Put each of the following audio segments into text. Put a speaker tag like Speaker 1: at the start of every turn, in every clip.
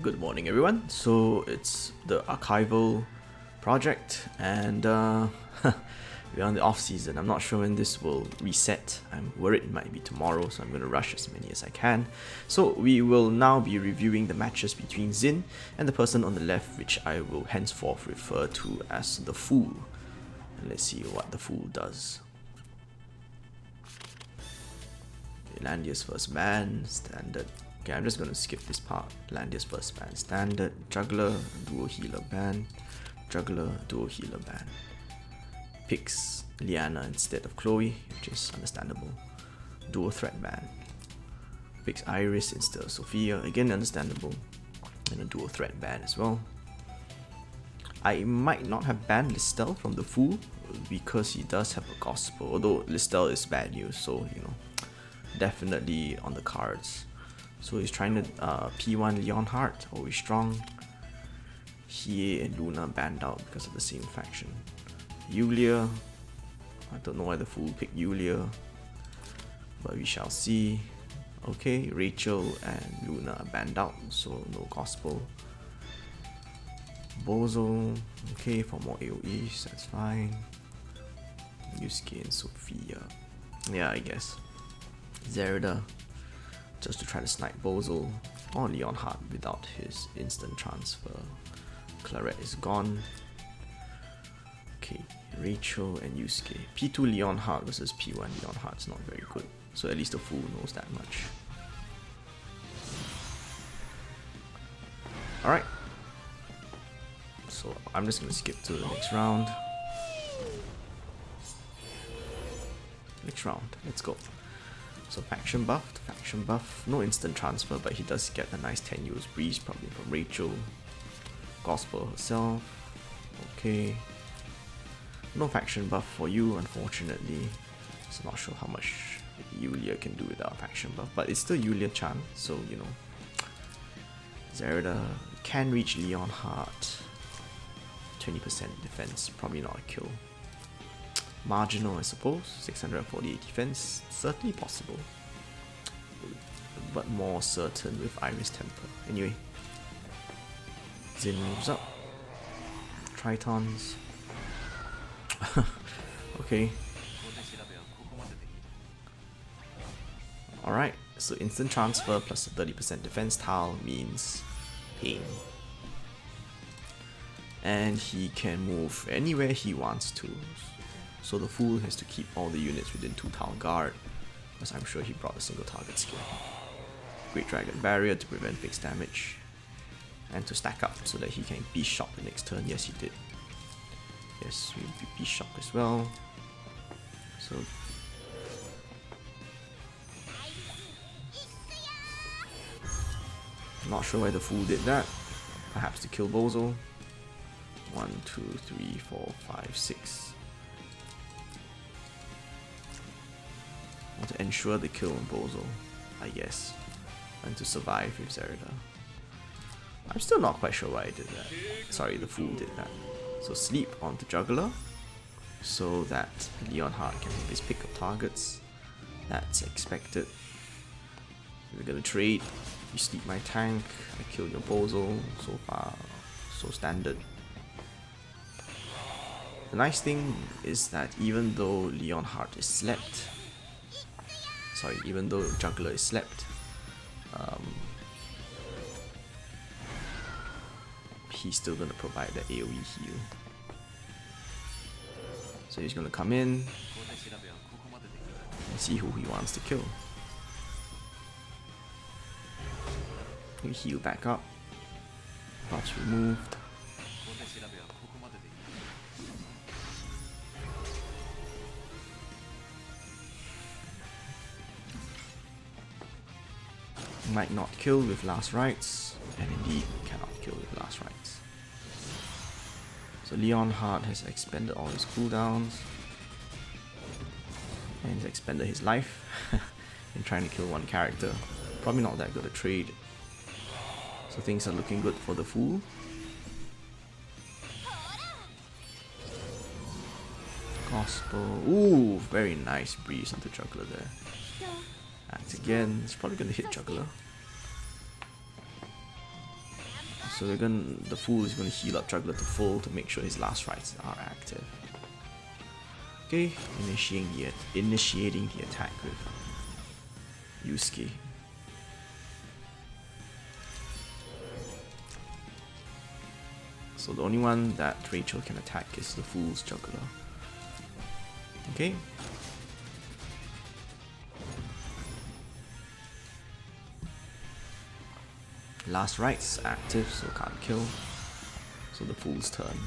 Speaker 1: Good morning, everyone. So it's the archival project, and we're on the off season. I'm not sure when this will reset. I'm worried it might be tomorrow, so I'm going to rush as many as I can. So we will now be reviewing the matches between Xhyn and the person on the left, which I will henceforth refer to as the Fool. And let's see what the Fool does. Landia's first ban, standard. Okay, I'm just going to skip this part. Landia's first ban, standard. Juggler, duo healer ban. Juggler, duo healer ban. Picks Liana instead of Chloe, which is understandable. Duo threat ban. Picks Iris instead of Sophia, again understandable. And a duo threat ban as well. I might not have banned Listel from the Fool because he does have a gospel, although Listel is bad news, so you know, definitely on the cards. So he's trying to P1 Leonhardt, always strong. Hie and Luna banned out because of the same faction. Yulia, I don't know why the Fool picked Yulia, but we shall see. Okay, Rachel and Luna are banned out, so no gospel. Bozo, okay, for more AoEs, that's fine. Yusuke and Sophia, yeah, I guess. Zerida, just to try to snipe Bozo or Leonhardt without his instant transfer. Claret is gone. Okay, Rachel and Yusuke. P2 Leonhardt versus P1 Leonhardt is not very good, so at least the Fool knows that much. Alright, so I'm just going to skip to the next round. Next round, let's go. So faction buff, no instant transfer, but he does get a nice 10 use breeze, probably from Rachel. Gospel herself, okay. No faction buff for you, unfortunately. So not sure how much Yulia can do without faction buff, but it's still Yulia Chan, so you know. Zerida can reach Leonhardt. 20% defense, probably not a kill. Marginal, I suppose. 648 defense, certainly possible, but more certain with Iris Temper. Anyway, Xhyn moves up. Tritons. Okay. Alright, so instant transfer plus a 30% defense tile means pain. And he can move anywhere he wants to. So the Fool has to keep all the units within 2 tile guard, because I'm sure he brought a single target skill. Great Dragon Barrier to prevent fixed damage, and to stack up so that he can Beast Shock the next turn. Yes, he did. Yes, we Beast Shock as well. So I'm not sure why the Fool did that. Perhaps to kill Bozo. 1, 2, 3, 4, 5, 6. To ensure the kill on Bozo, I guess, and to survive with Zerida. I'm still not quite sure why I did that. Sorry, the Fool did that. So sleep onto Juggler, so that Leonhardt can have his pick of targets. That's expected. We're gonna trade. You sleep my tank, I kill your Bozo. So far, so standard. The nice thing is that even though Leonhardt is slept, even though Juggler is slept, he's still going to provide the AoE heal. So he's going to come in and see who he wants to kill. You heal back up. Buffs removed. Might not kill with last rites, and indeed cannot kill with last rites. So Leonhardt has expended all his cooldowns, and he's expended his life in trying to kill one character. Probably not that good a trade. So things are looking good for the Fool. Gospel, ooh, very nice breeze onto Juggler there. Act again, it's probably gonna hit Juggler. So the Fool is gonna heal up Juggler to full to make sure his last rites are active. Okay, initiating the attack with Yusuke. So the only one that Rachel can attack is the Fool's Juggler. Okay. Last rites active, so can't kill. So the Fool's turn.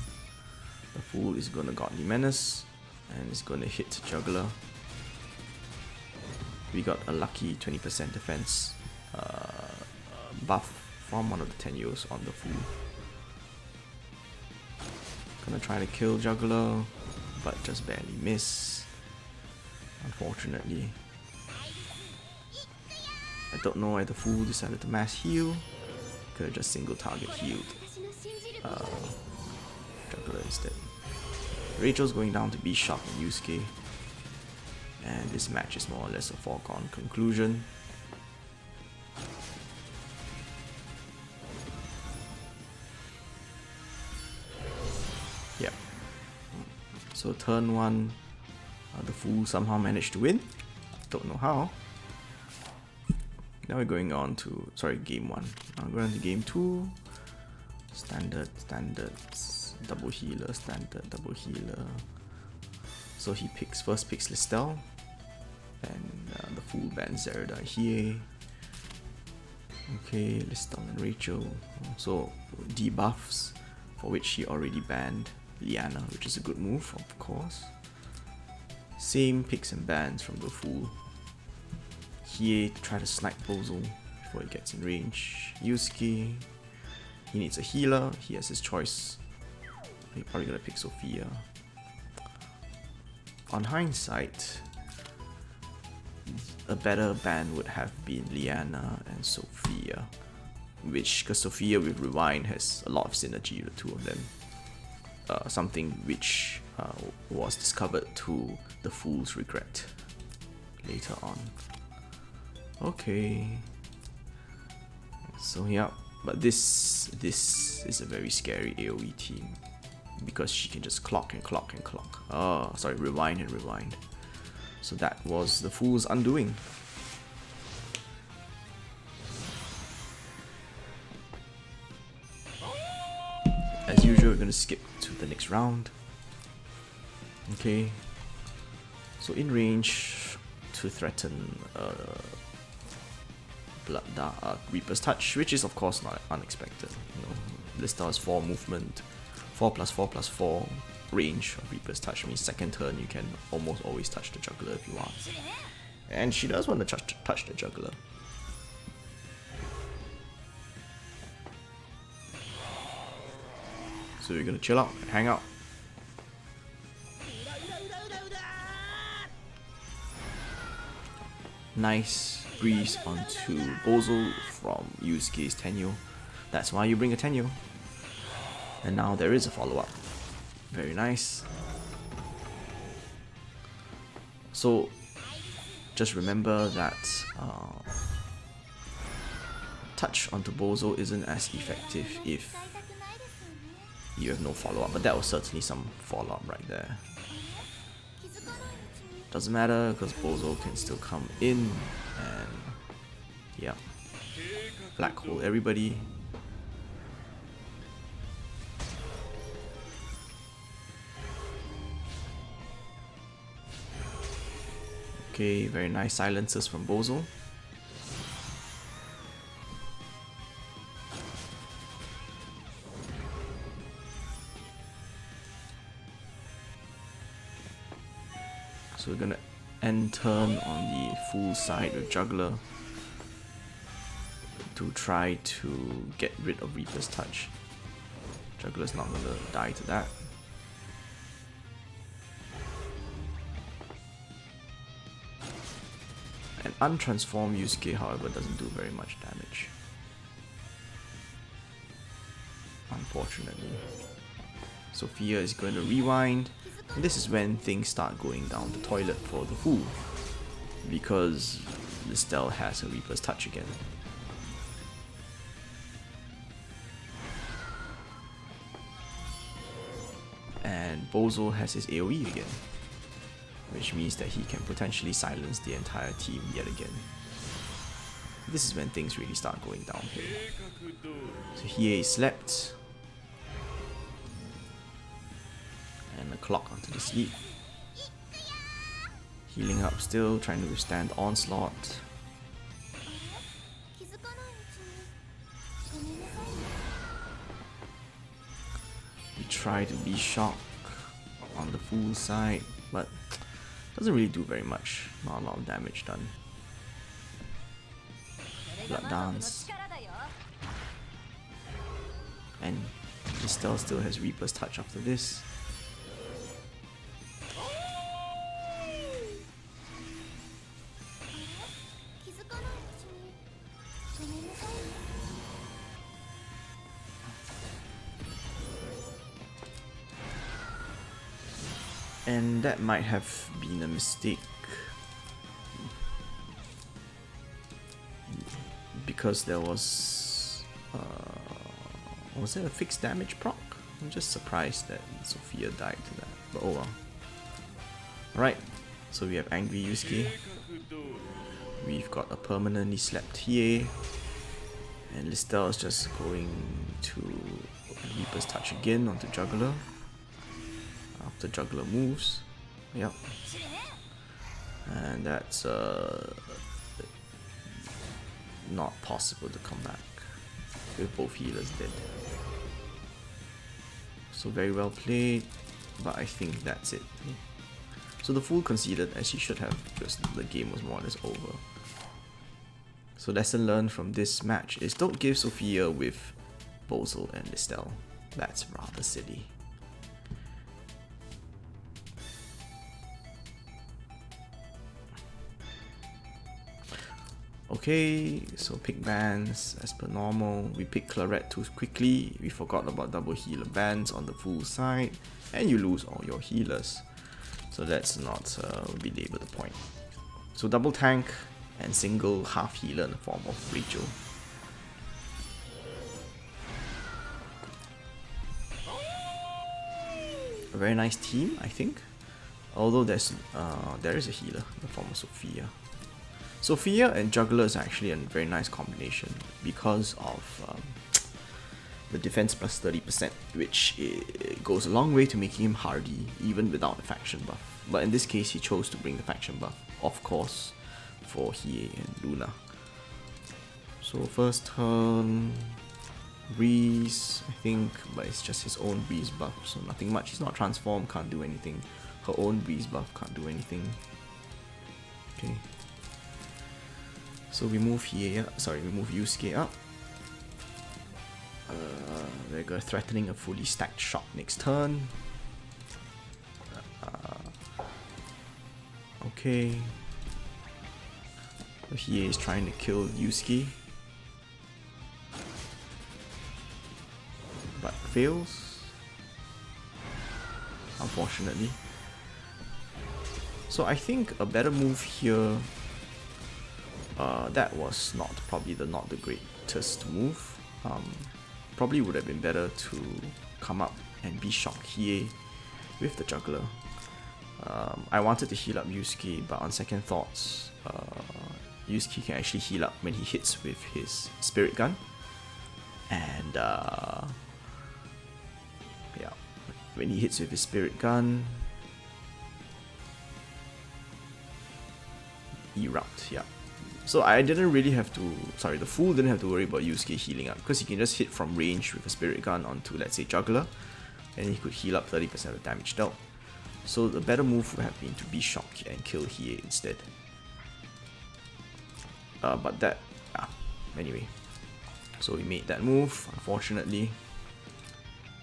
Speaker 1: The Fool is gonna Godly Menace and is gonna hit Juggler. We got a lucky 20% defense buff from one of the Tenyos on the Fool. Gonna try to kill Juggler, but just barely miss, unfortunately. I don't know why the Fool decided to mass heal. Could have just single target healed Juggler instead. Rachel's going down to be Sharp and Yusuke, and this match is more or less a foregone conclusion. Yep. So turn 1, the Fool somehow managed to win. Don't know how. Now we're going on to, game 1. Now we're going to game 2. Standard, double healer, standard, double healer. So he first picks Listel, and the Fool bans Zerida Hiei. Okay, Listel and Rachel. So debuffs, for which he already banned Liana, which is a good move, of course. Same picks and bans from the Fool. Hiei to try to snipe Bozo before he gets in range. Yusuke, he needs a healer, he has his choice. He's probably gonna pick Sophia. On hindsight, a better ban would have been Liana and Sophia, because Sophia with Rewind has a lot of synergy, the two of them. Something which was discovered to the Fool's regret later on. Okay, so yeah, but this is a very scary AoE team because she can just clock and clock and clock. Rewind and rewind. So that was the Fool's undoing. As usual, we're gonna skip to the next round. Okay, so in range to threaten Reaper's Touch, which is of course not unexpected. Listel has 4 movement, 4+4+4 range of Reaper's Touch. Means second turn you can almost always touch the Juggler if you want. And she does want to touch the Juggler. So we're gonna chill out and hang out. Nice breeze onto Bozo from Yusuke's Tenyo. That's why you bring a Tenyo. And now there is a follow-up. Very nice. So just remember that touch onto Bozo isn't as effective if you have no follow-up, but that was certainly some follow-up right there. Doesn't matter because Bozo can still come in, and yeah, black hole everybody. Okay, very nice silences from Bozo. So we're gonna end turn on the Fool side with Juggler to try to get rid of Reaper's Touch. Juggler's not gonna die to that. And untransformed Yusuke, however, doesn't do very much damage, unfortunately. Sophia is going to rewind. And this is when things start going down the toilet for the Fool, because Listel has a Reaper's Touch again. And Bozo has his AoE again, which means that he can potentially silence the entire team yet again. This is when things really start going downhill. So Hiei slept. And a clock onto the sleep. Healing up still, trying to withstand the onslaught. We try to be shock on the full side, but doesn't really do very much. Not a lot of damage done. Blood dance. And Estelle still has Reaper's Touch after this. And that might have been a mistake, because there was there a fixed damage proc? I'm just surprised that Sophia died to that, but oh well. Alright, so we have Angry Yusuke, we've got a permanently slept Hiei, and Listel is just going to Reaper's Touch again onto Juggler. After Juggler moves, yep, and that's not possible to come back with both healers dead. So very well played, but I think that's it. So the Fool conceded, as he should have, because the game was more or less over. So lesson learned from this match is don't give Sophia with Bozo and Listel. That's rather silly. Okay, so pick bans as per normal. We pick Claret too quickly. We forgot about double healer bans on the full side, and you lose all your healers. So let's not belabor the point. So double tank and single half healer in the form of Rachel. A very nice team, I think. Although there is a healer in the form of Sophia. Sophia and Juggler is actually a very nice combination because of the defense plus 30%, which goes a long way to making him hardy even without the faction buff. But in this case, he chose to bring the faction buff, of course, for Hiei and Luna. So first turn, Breeze, I think, but it's just his own Breeze buff, so nothing much. He's not transformed, can't do anything. Her own Breeze buff can't do anything. Okay. So we move Yusuke up. They're threatening a fully stacked shock next turn. Okay. So Hiei is trying to kill Yusuke, but fails, unfortunately. So I think a better move here. That was probably not the greatest move. Probably would have been better to come up and be shock Hiei with the Juggler. I wanted to heal up Yusuke, but on second thoughts, Yusuke can actually heal up when he hits with his Spirit Gun. And yeah, when he hits with his Spirit Gun, Erupt, yeah. So I didn't really have to, the Fool didn't have to worry about Yusuke healing up, because he can just hit from range with a Spirit Gun onto, let's say, Juggler, and he could heal up 30% of damage dealt. So the better move would have been to be shock and kill Hiei instead. But that, anyway. So we made that move, unfortunately.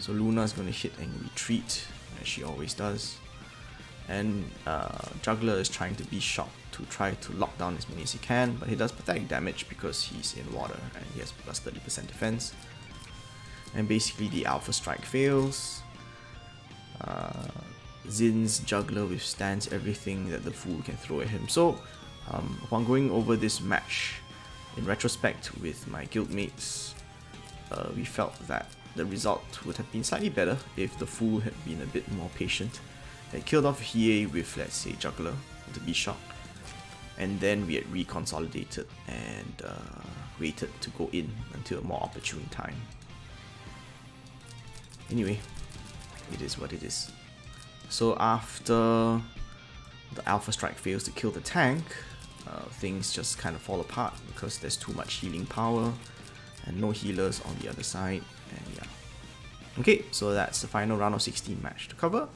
Speaker 1: So Luna's gonna hit and retreat, as she always does. And Juggler is trying to be shocked to try to lock down as many as he can, but he does pathetic damage because he's in water and he has plus 30% defense. And basically the Alpha Strike fails. Xhyn's Juggler withstands everything that the Fool can throw at him. So upon going over this match, in retrospect with my guildmates, we felt that the result would have been slightly better if the Fool had been a bit more patient. Had killed off Hiei with, let's say, Juggler, the Bishop, and then we had reconsolidated and waited to go in until a more opportune time. Anyway, it is what it is. So after the Alpha Strike fails to kill the tank, things just kind of fall apart because there's too much healing power and no healers on the other side, and yeah. Okay, so that's the final round of 16 match to cover.